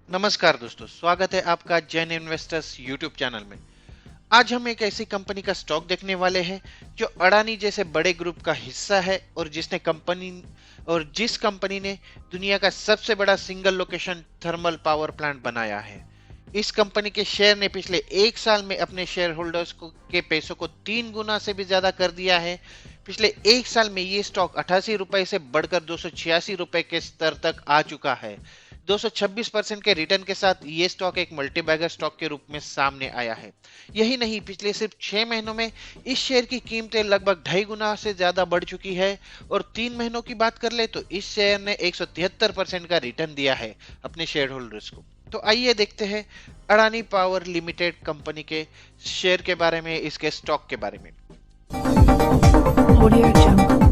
नमस्कार दोस्तों, स्वागत है आपका जैन इन्वेस्टर्स यूट्यूब चैनल में। आज हम एक ऐसी कंपनी का स्टॉक देखने वाले हैं जो अडानी जैसे बड़े ग्रुप का हिस्सा है और जिस कंपनी ने दुनिया का सबसे बड़ा single location thermal power plant बनाया है। इस कंपनी के शेयर ने पिछले एक साल में अपने शेयर होल्डर्स को के पैसों को 3 गुना से भी ज्यादा कर दिया है। पिछले एक साल में ये स्टॉक 88 रुपए से बढ़कर 286 रुपए के स्तर तक आ चुका है। 226% के रिटर्न के साथ ये स्टॉक एक मल्टीबैगर स्टॉक के रूप में सामने आया है। यही नहीं, पिछले सिर्फ 6 महीनों में इस शेयर की कीमतें लगभग 2.5 गुना से ज्यादा बढ़ चुकी है और 3 महीनों की बात कर ले तो इस शेयर ने 173% का रिटर्न दिया है अपने शेयर होल्डर्स को। तो आइए देखते हैं अडानी पावर लिमिटेड कंपनी के शेयर के बारे में, इसके स्टॉक के बारे में। Audio Jungle.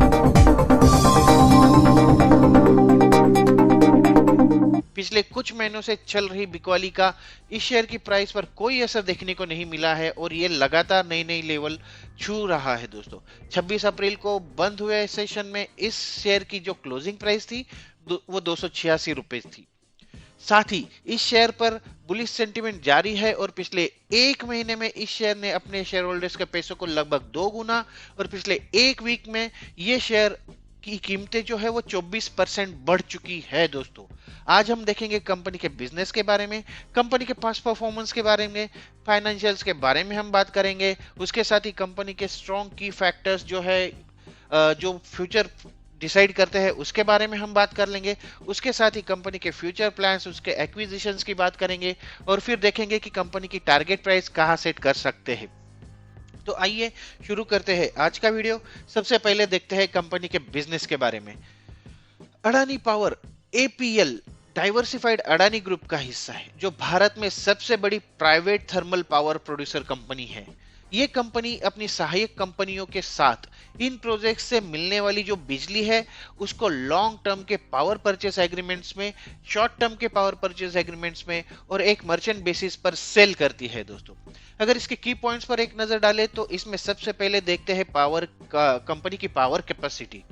पिछले कुछ महीनों से चल रही बिकवाली का इस शेयर की प्राइस पर कोई असर देखने को नहीं मिला है और ये लगातार नई नई लेवल छू रहा है दोस्तों। 26 अप्रैल को बंद हुए सेशन में इस शेयर की जो क्लोजिंग प्राइस थी वो 286 रुपए थी। साथ ही इस शेयर पर बुलिश सेंटीमेंट जारी है और पिछले एक महीने में इस शेयर ने अपने शेयर होल्डर्स के पैसों को लगभग 2 गुना और पिछले एक वीक में ये शेयर की कीमतें जो है वो 24% बढ़ चुकी है दोस्तों। आज हम देखेंगे कंपनी के बिजनेस के बारे में, कंपनी के पास्ट परफॉर्मेंस के बारे में, फाइनेंशियल्स के बारे में हम बात करेंगे। उसके साथ ही कंपनी के स्ट्रॉन्ग की फैक्टर्स जो है जो फ्यूचर डिसाइड करते हैं उसके बारे में हम बात कर लेंगे। उसके साथ ही कंपनी के फ्यूचर प्लान्स, उसके एक्विजिशंस की बात करेंगे और फिर देखेंगे कि कंपनी की टारगेट प्राइस कहां सेट कर सकते हैं। तो आइए शुरू करते हैं आज का वीडियो। सबसे पहले देखते हैं कंपनी के बिजनेस के बारे में। Adani power APL diversified Adani group का हिस्सा है जो भारत में सबसे बड़ी private thermal power producer company है। ये कंपनी अपनी सहायक कंपनियों के साथ इन प्रोजेक्ट से मिलने वाली जो बिजली है उसको लॉन्ग टर्म के पावर परचेस एग्रीमेंट्स में, शॉर्ट टर्म के पावर परचेस एग्रीमेंट्स में और एक मर्चेंट बेसिस पर सेल करती है दोस्तों। अगर इसके की पॉइंट्स पर एक नजर डालें तो इसमें सबसे पहले देखते हैं कंपनी की पावर कैपेसिटी।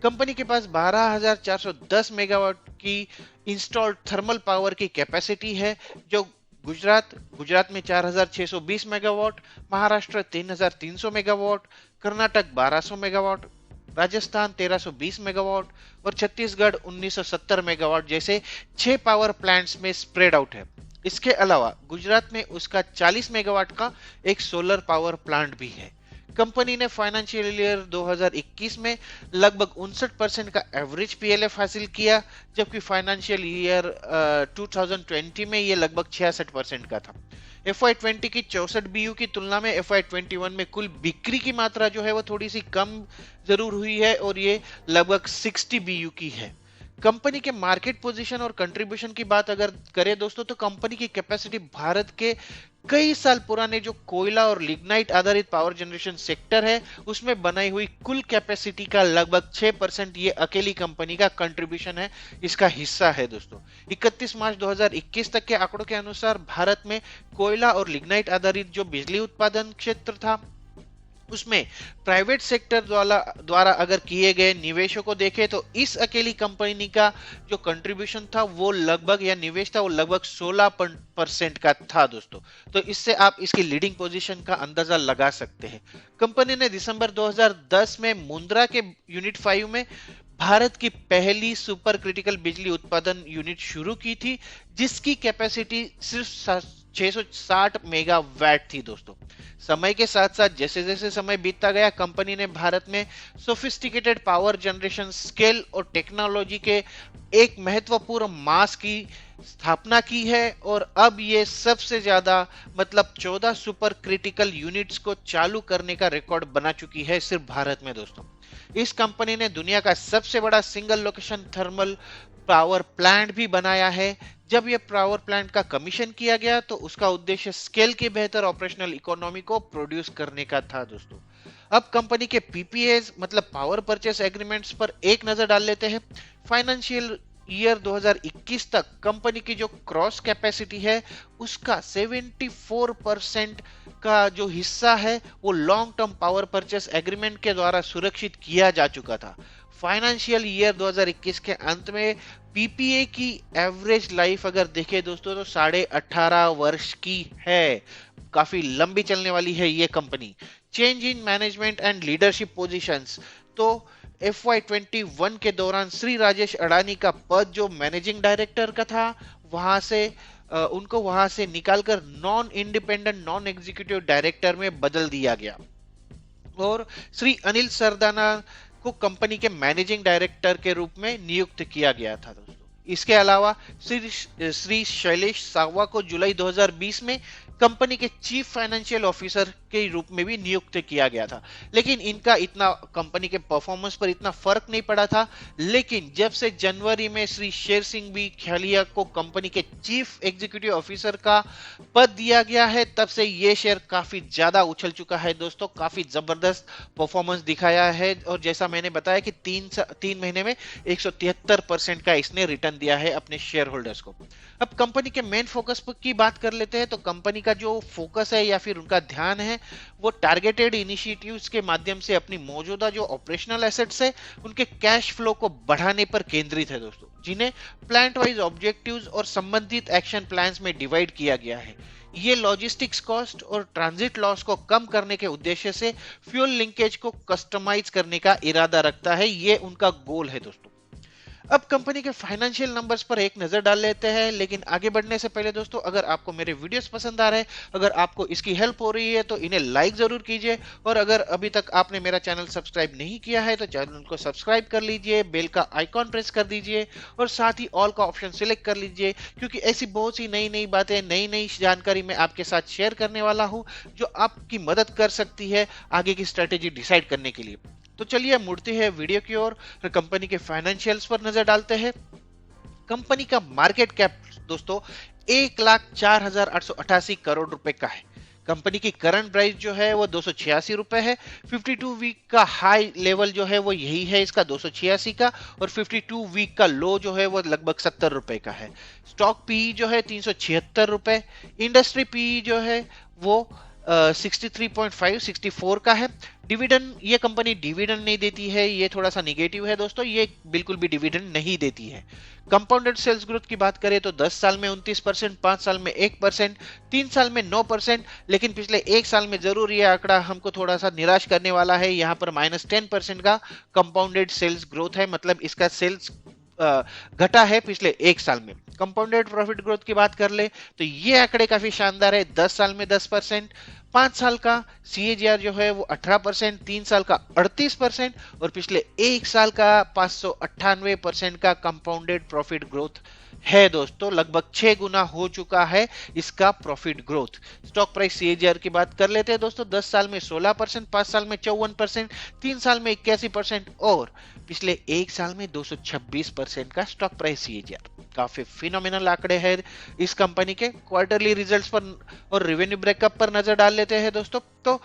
कंपनी के पास 12,410 मेगावाट की इंस्टॉल्ड थर्मल पावर की कैपेसिटी है जो गुजरात में 4,620 megawatt, Maharashtra 3,300 megawatt, Karnataka 1,200 megawatt, Rajasthan 1,320 megawatt और छत्तीसगढ़ 1,970 मेगावाट जैसे 6 पावर प्लांट्स में स्प्रेड आउट है। इसके अलावा गुजरात में उसका 40 मेगावाट का एक सोलर पावर प्लांट भी है। कंपनी ने फाइनेंशियल ईयर 2021 में लगभग 59% का एवरेज पीएलएफ हासिल किया, जबकि फाइनेंशियल ईयर 2020 में ये लगभग 66% का था। FY20 की 64 बीयू की तुलना में FY21 में कुल बिक्री की मात्रा जो है वो थोड़ी सी कम जरूर हुई है और ये लगभग 60 बीयू की है। कंपनी के मार्केट पोजीशन और कंट्रीब्यूशन की बात अगर करें दोस्तों तो कंपनी की कैपेसिटी भारत के कई साल पुराने जो कोयला और लिग्नाइट आधारित पावर जनरेशन सेक्टर है उसमें बनाई हुई कुल कैपेसिटी का लगभग 6% ये अकेली कंपनी का कंट्रीब्यूशन है, इसका हिस्सा है दोस्तों। 31 मार्च 2021 तक के आंकड़ों के अनुसार भारत में कोयला और लिग्नाइट आधारित जो बिजली उत्पादन क्षेत्र था उसमें प्राइवेट सेक्टर द्वारा अगर किए गए निवेशों को देखें तो इस अकेली कंपनी का जो कंट्रीब्यूशन था वो लगभग या निवेश था वो लगभग 16% का था दोस्तों। तो इससे आप इसकी लीडिंग पोजीशन का अंदाजा लगा सकते हैं। कंपनी ने दिसंबर 2010 में मुंद्रा के यूनिट 5 में भारत की पहली सुपर क्रिटिकल बिजली उत्पादन यूनिट शुरू की थी जिसकी कैपेसिटी सिर्फ 660 मेगावाट थी दोस्तों। समय के साथ साथ जैसे जैसे समय बीतता गया कंपनी ने भारत में सोफिस्टिकेटेड पावर जनरेशन स्केल और टेक्नोलॉजी के एक महत्वपूर्ण मास की स्थापना की है और अब ये सबसे ज्यादा मतलब 14 सुपर क्रिटिकल यूनिट्स को चालू करने का रिकॉर्ड बना चुकी है सिर्फ भारत में दोस्तों। इस कंपनी ने दुनिया का सबसे बड़ा single location thermal power plant भी बनाया है। जब यह पावर प्लांट का कमीशन किया गया तो उसका उद्देश्य स्केल की बेहतर ऑपरेशनल इकोनॉमी को प्रोड्यूस करने का था दोस्तों। अब कंपनी के पीपीएस मतलब पावर परचेस एग्रीमेंट्स पर एक नजर डाल लेते हैं। फाइनेंशियल ईयर 2021 तक कंपनी की जो क्रॉस कैपेसिटी है उसका 74% का जो हिस्सा है वो long term power purchase agreement के द्वारा सुरक्षित किया जा चुका था। फाइनेंशियल ईयर 2021 के अंत में पीपीए की एवरेज लाइफ अगर देखें दोस्तों तो 18.5 वर्ष की है। काफी लंबी चलने वाली है ये company. Change in management and leadership positions, तो FY21 के दौरान श्री राजेश अडानी का पद जो मैनेजिंग डायरेक्टर का था वहां से उनको वहां से निकालकर non independent non executive director में बदल दिया गया और श्री अनिल सरदाना को कंपनी के मैनेजिंग डायरेक्टर के रूप में नियुक्त किया गया था दोस्तों। इसके अलावा श्री शैलेश साहवा को जुलाई 2020 में कंपनी के चीफ फाइनेंशियल ऑफिसर के रूप में भी नियुक्त किया गया था, लेकिन इनका इतना कंपनी के परफॉर्मेंस पर इतना फर्क नहीं पड़ा था। लेकिन जब से जनवरी में श्री शेर सिंह बी खेलिया को कंपनी के चीफ एग्जीक्यूटिव ऑफिसर का पद दिया गया है तब से ये शेयर काफी ज्यादा उछल चुका है दोस्तों। काफी जबरदस्त परफॉर्मेंस दिखाया है और जैसा मैंने बताया कि तीन महीने में 173% का इसने रिटर्न दिया है अपने शेयर होल्डर्स को। अब कंपनी के मेन फोकस की बात कर लेते हैं तो कंपनी का जो फोकस है या फिर उनका ध्यान है वो टारगेटेड इनिशिएटिव्स के माध्यम से अपनी मौजूदा जो ऑपरेशनल एसेट्स है उनके कैश फ्लो को बढ़ाने पर केंद्रित है दोस्तों, जिन्हें प्लांट वाइज ऑब्जेक्टिव्स और संबंधित एक्शन प्लान्स में डिवाइड किया गया है। ये लॉजिस्टिक्स कॉस्ट और ट्रांजिट लॉस को कम करने के उद्देश्य से फ्यूल लिंकेज को कस्टमाइज करने का इरादा रखता है। ये उनका गोल है दोस्तों। अब कंपनी के फाइनेंशियल नंबर्स पर एक नजर डाल लेते हैं, लेकिन आगे बढ़ने से पहले दोस्तों अगर आपको मेरे वीडियोस पसंद आ रहे हैं, अगर आपको इसकी हेल्प हो रही है तो इन्हें लाइक जरूर कीजिए और अगर अभी तक आपने मेरा चैनल सब्सक्राइब नहीं किया है तो चैनल को सब्सक्राइब कर लीजिए, बेल का आइकॉन प्रेस कर दीजिए और साथ ही ऑल का ऑप्शन सिलेक्ट कर लीजिए, क्योंकि ऐसी बहुत सी नई नई बातें नई नई जानकारी मैं आपके साथ शेयर करने वाला हूं जो आपकी मदद कर सकती है आगे की स्ट्रेटेजी डिसाइड करने के लिए। तो चलिए मुड़ते हैं वीडियो की ओर और कंपनी के फाइनेंशियल्स पर नजर डालते हैं। कंपनी का मार्केट कैप दोस्तों 1,04,888 करोड़ रुपए का है। कंपनी की करंट प्राइस जो है वो 286 रुपए है। 52 वीक का हाई लेवल जो है वो यही है इसका 286 का और 52 वीक का लो जो है वो लगभग 70 रुपए का है। स्टॉक पीई जो है 376 रुपए। इंडस्ट्री पीई जो है वो 63.5 64 का है। डिविडेंड, ये कंपनी डिविडेंड नहीं देती है, ये थोड़ा सा निगेटिव है दोस्तों, ये बिल्कुल भी डिविडेंड नहीं देती है। कंपाउंडेड सेल्स ग्रोथ की बात करें तो 10 साल में 29%, 5 साल में 1%, 3 साल में 9%, लेकिन पिछले एक साल में जरूर ये आंकड़ा हमको थोड़ा सा निराश करने वाला है। यहाँ पर -10% का कंपाउंडेड सेल्स ग्रोथ है, मतलब इसका सेल्स घटा है पिछले एक साल में। कंपाउंडेड प्रॉफिट ग्रोथ की बात कर ले तो ये आंकड़े काफी शानदार है। 10 साल में 10%, 5 साल का CAGR जो है वो 18%, 3 साल का 38% और पिछले एक साल का 598% का कंपाउंडेड प्रॉफिट ग्रोथ है दोस्तों। लगभग 6 गुना हो चुका है इसका profit growth. Stock price CAGR की बात कर लेते हैं दोस्तों। 10 साल में 16%, 5 साल में 54%, 3 साल में 81% और पिछले एक साल में 226% का स्टॉक प्राइस CAGR। काफी फिनोमिनल आंकड़े हैं इस कंपनी के। क्वार्टरली रिजल्ट्स पर और रेवेन्यू ब्रेकअप पर नजर डाल लेते हैं दोस्तों। तो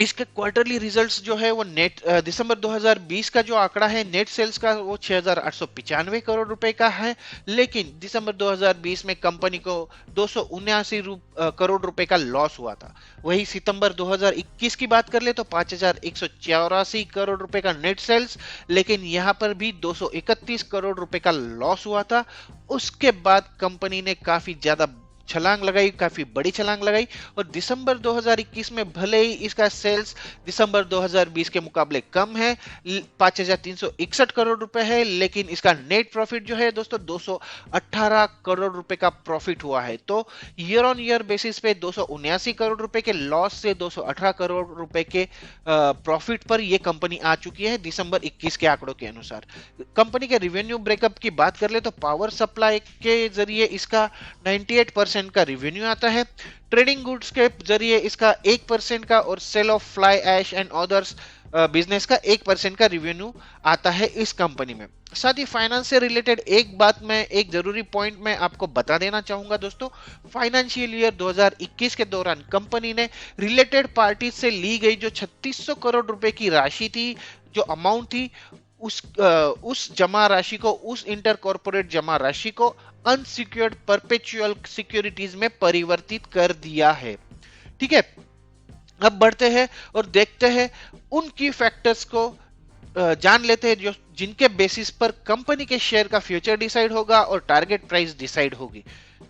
इसके क्वार्टरली रिजल्ट्स जो है वो नेट दिसंबर 2020 का जो आंकड़ा है नेट सेल्स का वो 6,895 करोड़ रुपए का है, लेकिन दिसंबर 2020 में कंपनी को 279 करोड़ रुपए का लॉस हुआ था। वही सितंबर 2021 की बात कर ले तो 5,184 करोड़ रुपए का नेट सेल्स, लेकिन यहाँ पर भी 231 करोड़ रुपए का लॉस हुआ था। उसके बाद कंपनी ने काफी ज्यादा छलांग लगाई, काफी बड़ी छलांग लगाई और दिसंबर 2021 में भले ही इसका सेल्स दिसंबर 2020 के मुकाबले कम है, 5,361 करोड़ रुपए है, लेकिन इसका नेट प्रॉफिट जो है दोस्तों 218 करोड़ रुपए का प्रॉफिट हुआ है। तो ईयर ऑन ईयर बेसिस पे 279 करोड़ रुपए के लॉस से 218 करोड़ रुपए के प्रॉफिट पर यह कंपनी आ चुकी है दिसंबर 21 के आंकड़ों के अनुसार। कंपनी के रेवेन्यू ब्रेकअप की बात कर ले तो पावर सप्लाई के जरिए इसका 98% का रिवेन्यू आता है। ट्रेडिंग गुड्स के जरिए इसका 1% का और sale of fly ash and others business का 1% का रिवेन्यू आता है इस कंपनी में। साथ ही फाइनेंस से रिलेटेड एक बात मैं एक जरूरी पॉइंट मैं आपको बता देना चाहूंगा दोस्तों। फाइनेंशियल ईयर 2021 के दौरान कंपनी ने रिलेटेड पार्टी से ली गई जो 3600 करोड़ रुपए की राशि थी, जो अमाउंट थी, उस जमा राशि को, उस इंटर कॉर्पोरेट जमा राशि को अनसिक्योर्ड परपेचुअल सिक्योरिटीज में परिवर्तित कर दिया है। ठीक है, अब बढ़ते हैं और देखते हैं उन की फैक्टर्स को, जान लेते हैं जो जिनके बेसिस पर कंपनी के शेयर का फ्यूचर डिसाइड होगा और टारगेट प्राइस डिसाइड होगी।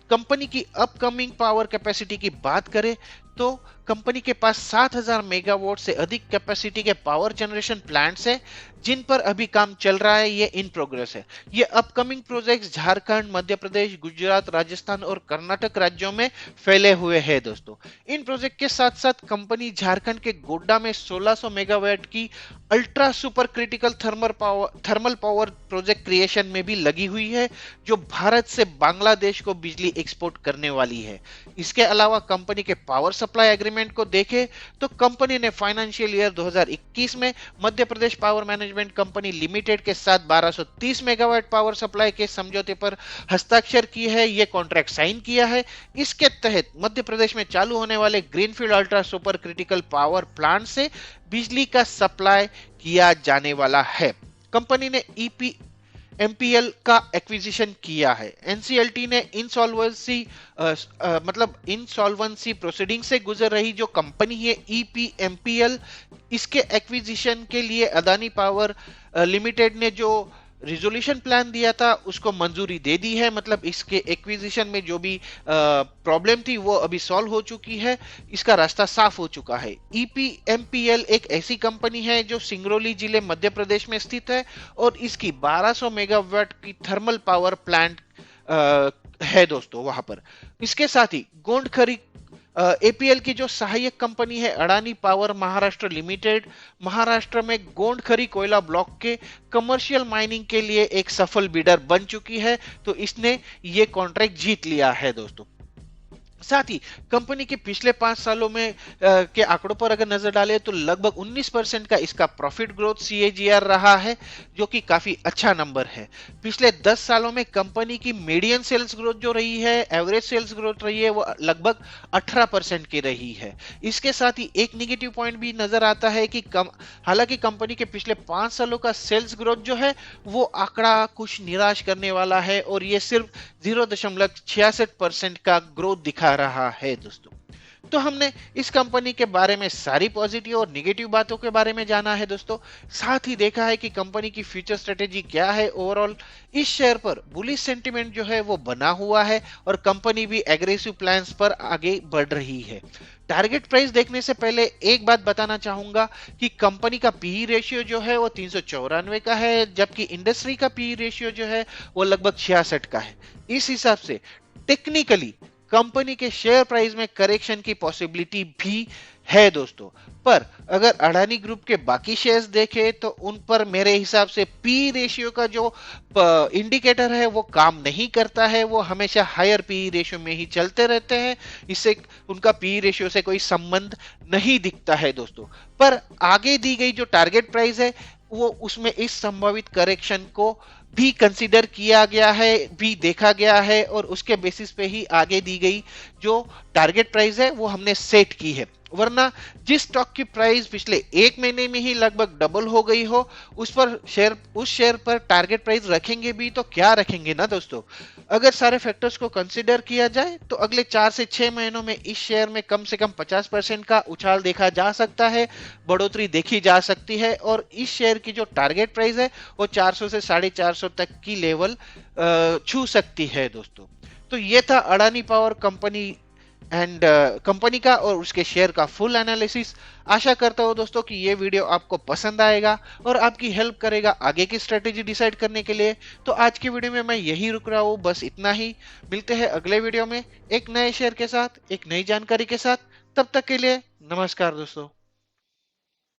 कंपनी की अपकमिंग पावर कैपेसिटी की बात करें तो कंपनी के पास 7000 मेगावाट से अधिक कैपेसिटी के पावर जनरेशन प्लांट्स हैं जिन पर अभी काम चल रहा है, ये इन प्रोग्रेस है। ये अपकमिंग प्रोजेक्ट्स झारखंड, मध्य प्रदेश, गुजरात, राजस्थान और कर्नाटक राज्यों में फैले हुए हैं दोस्तों। इन प्रोजेक्ट के साथ साथ कंपनी झारखंड के गोड्डा में 1600 मेगावाट की ultra super critical thermal power project creation में भी लगी हुई है, जो भारत से बांग्लादेश को बिजली एक्सपोर्ट करने वाली है। इसके अलावा कंपनी के पावर सप्लाई एग्रीमेंट को देखें तो कंपनी ने फाइनेंशियल ईयर 2021 में Madhya Pradesh power management company limited के साथ 1230 मेगावाट पावर सप्लाई के समझौते पर हस्ताक्षर किए हैं, ये कॉन्ट्रैक्ट साइन किया है। इसके तहत मध्य प्रदेश में चालू होने वाले greenfield ultra super critical power plant से बिजली का सप्लाई किया जाने वाला है। कंपनी ने ईपी एमपीएल का एक्विजिशन किया है। एनसीएलटी ने इंसॉल्वेंसी प्रोसीडिंग से गुजर रही जो कंपनी है ईपीएमपीएल, इसके एक्विजिशन के लिए अदानी पावर लिमिटेड ने जो रिजोल्यूशन प्लान दिया था उसको मंजूरी दे दी है। मतलब इसके एक्विजिशन में जो भी प्रॉब्लम थी वो अभी सॉल्व हो चुकी है, इसका रास्ता साफ हो चुका है। ईपीएमपीएल एक ऐसी कंपनी है जो सिंगरौली जिले मध्य प्रदेश में स्थित है और इसकी 1200 मेगावाट की थर्मल पावर प्लांट है दोस्तों वहां पर। इसके साथ ही गोंडखरी एपीएल की जो सहायक कंपनी है अडानी पावर महाराष्ट्र लिमिटेड, महाराष्ट्र में गोंडखरी कोयला ब्लॉक के कमर्शियल माइनिंग के लिए एक सफल बिडर बन चुकी है, तो इसने ये कॉन्ट्रैक्ट जीत लिया है दोस्तों। साथ ही कंपनी के पिछले 5 सालों में के आंकड़ों पर अगर नजर डालें तो लगभग 19% का इसका प्रॉफिट ग्रोथ सीएजीआर रहा है, जो कि काफी अच्छा नंबर है। पिछले 10 सालों में कंपनी की मीडियन सेल्स ग्रोथ जो रही है, एवरेज सेल्स ग्रोथ रही है, वो लगभग 18% की रही है। इसके साथ ही एक निगेटिव पॉइंट भी नजर आता है कि हालांकि कंपनी के पिछले 5 सालों का सेल्स ग्रोथ जो है वो आंकड़ा कुछ निराश करने वाला है और ये सिर्फ 0.66% का ग्रोथ दिखा रहा है दोस्तों। तो हमने इस कंपनी के बारे में सारी पॉजिटिव और निगेटिव बातों के बारे में जाना है दोस्तों। साथ ही देखा है कि कंपनी की फ्यूचर स्ट्रेटेजी क्या है। ओवरऑल इस शेयर पर बुलिश सेंटीमेंट जो है वो बना हुआ है और कंपनी भी एग्रेसिव प्लान्स पर आगे बढ़ रही है। टारगेट प्राइस देखने से पहले एक बात बताना चाहूंगा कि कंपनी का पीई रेशियो जो है वो 394 का है, जबकि इंडस्ट्री का पीई रेशियो जो है वो लगभग 66 का है। इस हिसाब से टेक्निकली कंपनी के शेयर प्राइस में करेक्शन की पॉसिबिलिटी भी है दोस्तों। पर अगर अडानी ग्रुप के बाकी शेयर्स देखें तो उन पर मेरे हिसाब से पी रेशियो का जो इंडिकेटर है वो काम नहीं करता है, वो हमेशा हायर पी रेशियो में ही चलते रहते हैं। इससे उनका पी रेशियो से कोई संबंध नहीं दिखता है दोस्तों। पर आगे दी गई जो टारगेट प्राइस है वो उसमें इस संभावित करेक्शन को भी कंसीडर किया गया है, भी देखा गया है और उसके बेसिस पे ही आगे दी गई जो टारगेट प्राइस है वो हमने सेट की है। वरना जिस स्टॉक की प्राइस पिछले 1 महीने में ही लगभग डबल हो गई हो उस शेयर पर टारगेट प्राइस रखेंगे भी तो क्या रखेंगे ना दोस्तों। अगर सारे फैक्टर्स को कंसीडर किया जाए तो अगले 4 से 6 महीनों में इस शेयर में कम से कम 50% का उछाल देखा जा सकता है, बढ़ोतरी देखी जा सकती है और इस शेयर की जो टारगेट प्राइस है वो 400 से 450 तक की लेवल छू सकती है दोस्तों। तो ये था Adani power company and company का और उसके शेयर का फुल एनालिसिस। आशा करता हूं दोस्तों कि ये वीडियो आपको पसंद आएगा और आपकी हेल्प करेगा आगे की स्ट्रेटेजी डिसाइड करने के लिए। तो आज की वीडियो में मैं यही रुक रहा हूं, बस इतना ही। मिलते हैं अगले वीडियो में एक नए शेयर के साथ, एक नई जानकारी के साथ। तब तक के लिए नमस्कार दोस्तों।